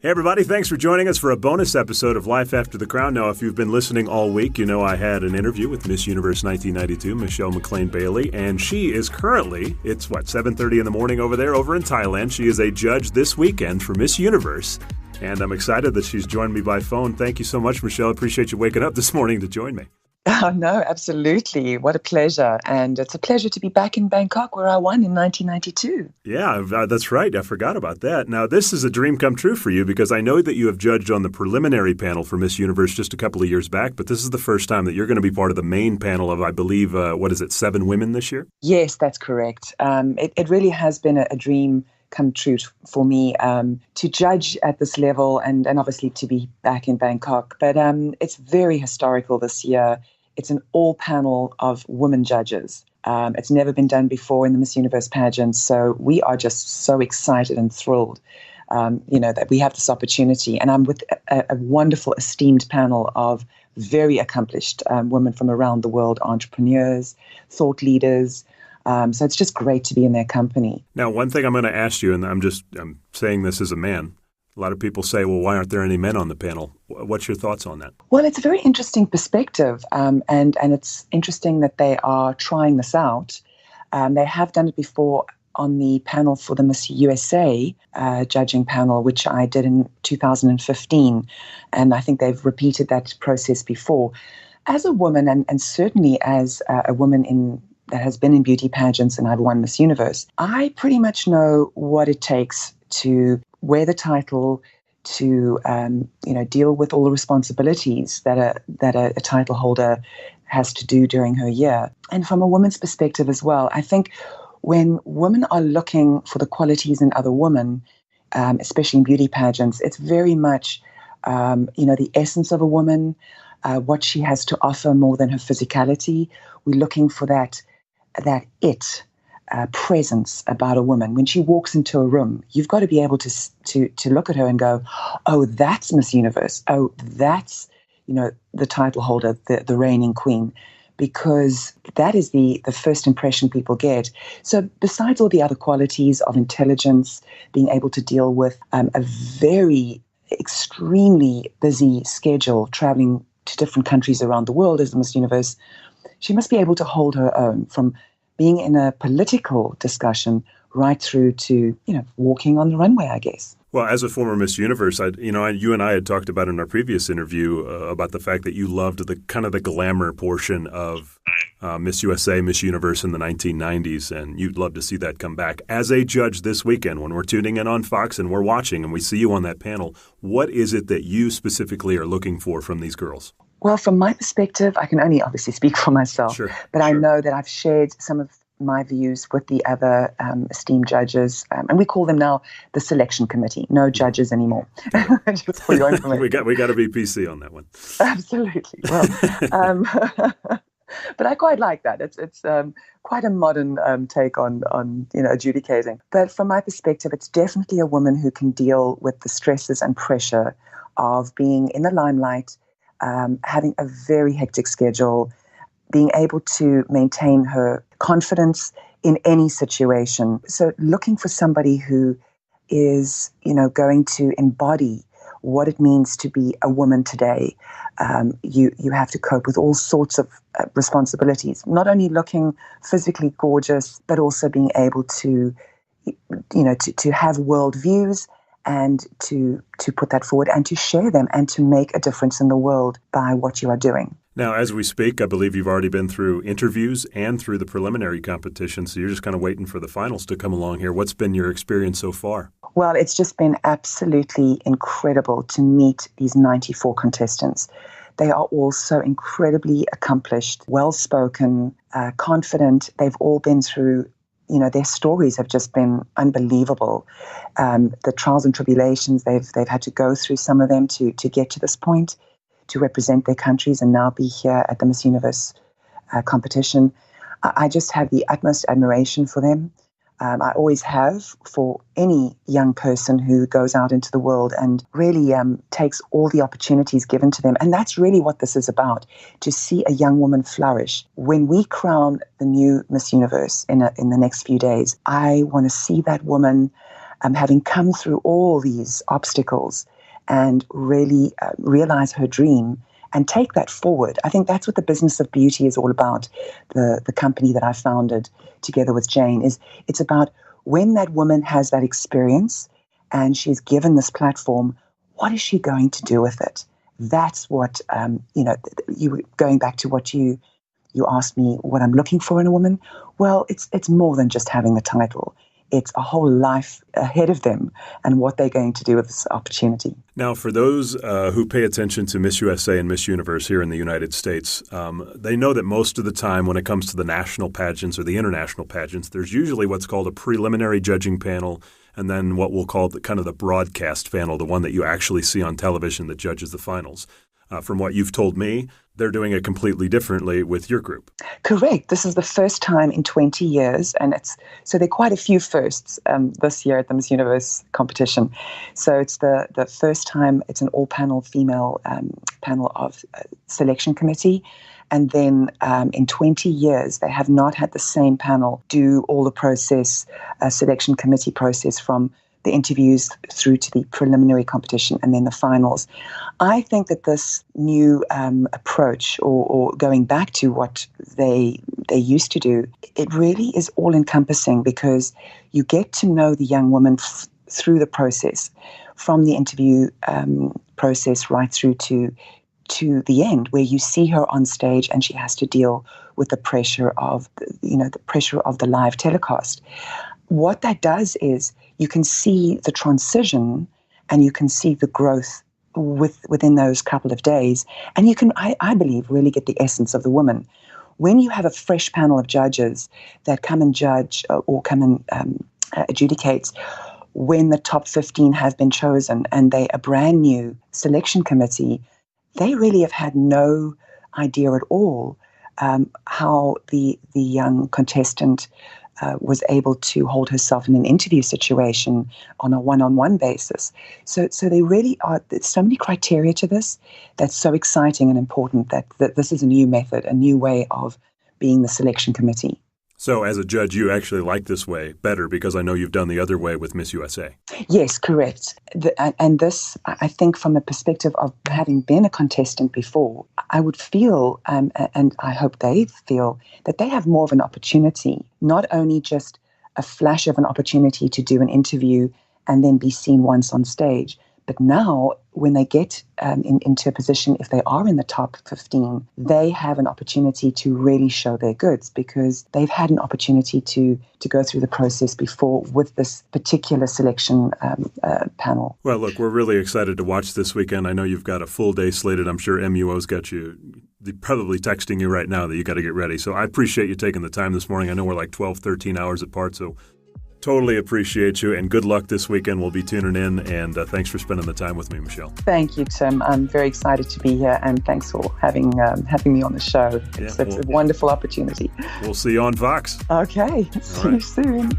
Hey, everybody. Thanks for joining us for a bonus episode of Life After the Crown. Now, if you've been listening all week, you know I had an interview with Miss Universe 1992, Michelle McLean-Bailey, and she is currently, 7:30 in the morning over there, over in Thailand. She is a judge this weekend for Miss Universe, and I'm excited that she's joined me by phone. Thank you so much, Michelle. I appreciate you waking up this morning to join me. Oh, no, absolutely. What a pleasure. And it's a pleasure to be back in Bangkok where I won in 1992. Yeah, that's right. I forgot about that. Now, this is a dream come true for you because I know that you have judged on the preliminary panel for Miss Universe just a couple of years back, but this is the first time that you're going to be part of the main panel of, I believe, 7 women this year? Yes, that's correct. It really has been a dream come true for me to judge at this level and obviously to be back in Bangkok. But it's very historical this year. It's an all-panel of women judges. It's never been done before in the Miss Universe pageant, so we are just so excited and thrilled, that we have this opportunity. And I'm with a wonderful, esteemed panel of very accomplished women from around the world, entrepreneurs, thought leaders. So it's just great to be in their company. Now, one thing I'm going to ask you, and I'm saying this as a man. A lot of people say, well, why aren't there any men on the panel? What's your thoughts on that? Well, it's a very interesting perspective, and it's interesting that they are trying this out. They have done it before on the panel for the Miss USA judging panel, which I did in 2015, and I think they've repeated that process before. As a woman, and certainly as a woman that has been in beauty pageants and I've won Miss Universe, I pretty much know what it takes to wear the title, to deal with all the responsibilities that a title holder has to do during her year. And from a woman's perspective as well, I think when women are looking for the qualities in other women, especially in beauty pageants, it's very much the essence of a woman, what she has to offer more than her physicality. We're looking for that presence about a woman. When she walks into a room, you've got to be able to look at her and go, oh, that's Miss Universe. Oh, that's, the title holder, the reigning queen, because that is the first impression people get. So besides all the other qualities of intelligence, being able to deal with a very extremely busy schedule, traveling to different countries around the world as Miss Universe, she must be able to hold her own from being in a political discussion right through to, walking on the runway, I guess. Well, as a former Miss Universe, you and I had talked about in our previous interview about the fact that you loved the glamour portion of Miss USA, Miss Universe in the 1990s, and you'd love to see that come back. As a judge this weekend, when we're tuning in on Fox and we're watching and we see you on that panel, what is it that you specifically are looking for from these girls? Well, from my perspective, I can only obviously speak for myself, but I know that I've shared some of my views with the other esteemed judges, and we call them now the selection committee. No judges anymore. Just for your information. we got to be PC on that one. Absolutely. Well, but I quite like that. It's quite a modern take on adjudicating. But from my perspective, it's definitely a woman who can deal with the stresses and pressure of being in the limelight, having a very hectic schedule, being able to maintain her confidence in any situation. So looking for somebody who is, going to embody what it means to be a woman today. You have to cope with all sorts of responsibilities, not only looking physically gorgeous, but also being able to have world views and to put that forward and to share them and to make a difference in the world by what you are doing. Now, as we speak, I believe you've already been through interviews and through the preliminary competition, so you're just kind of waiting for the finals to come along here. What's been your experience so far? Well, it's just been absolutely incredible to meet these 94 contestants. They are all so incredibly accomplished, well-spoken, confident. They've all been through, their stories have just been unbelievable. The trials and tribulations, they've had to go through some of them to get to this point, to represent their countries and now be here at the Miss Universe competition. I just have the utmost admiration for them. I always have for any young person who goes out into the world and really takes all the opportunities given to them. And that's really what this is about, to see a young woman flourish. When we crown the new Miss Universe in the next few days, I want to see that woman having come through all these obstacles and really realize her dream and take that forward. I think that's what the business of beauty is all about. The company that I founded together with Jane it's about when that woman has that experience and she's given this platform, what is she going to do with it? That's what, you going back to what you asked me, what I'm looking for in a woman. Well, it's more than just having the title. It's a whole life ahead of them and what they're going to do with this opportunity. Now, for those who pay attention to Miss USA and Miss Universe here in the United States, they know that most of the time when it comes to the national pageants or the international pageants, there's usually what's called a preliminary judging panel and then what we'll call the broadcast panel, the one that you actually see on television that judges the finals. From what you've told me, they're doing it completely differently with your group. Correct. This is the first time in 20 years, and so there are quite a few firsts this year at the Miss Universe competition. So it's the first time it's an all-panel female panel of selection committee, and then in 20 years they have not had the same panel do all the process, selection committee process from the interviews through to the preliminary competition and then the finals. I think that this new approach or going back to what they used to do, it really is all-encompassing because you get to know the young woman through the process, from the interview process right through to the end, where you see her on stage and she has to deal with the pressure of the live telecast. What that does is you can see the transition and you can see the growth within those couple of days. And you can, I believe, really get the essence of the woman. When you have a fresh panel of judges that come and judge or come and adjudicate when the top 15 have been chosen and they a brand new selection committee, they really have had no idea at all how the young contestant was able to hold herself in an interview situation on a one-on-one basis. So they really are, there's so many criteria to this that's so exciting and important that this is a new method, a new way of being the selection committee. So as a judge, you actually like this way better because I know you've done the other way with Miss USA. Yes, correct. And this, I think from the perspective of having been a contestant before, I would feel, and I hope they feel, that they have more of an opportunity, not only just a flash of an opportunity to do an interview and then be seen once on stage, but now when they get into a position, if they are in the top 15, they have an opportunity to really show their goods because they've had an opportunity to go through the process before with this particular selection panel. Well, look, we're really excited to watch this weekend. I know you've got a full day slated. I'm sure MUO's got you, they're probably texting you right now that you got to get ready. So I appreciate you taking the time this morning. I know we're like 12, 13 hours apart, so totally appreciate you, and good luck this weekend. We'll be tuning in, and thanks for spending the time with me, Michelle. Thank you, Tim. I'm very excited to be here, and thanks for having me on the show. It's a wonderful opportunity. We'll see you on Fox. Okay. See you soon.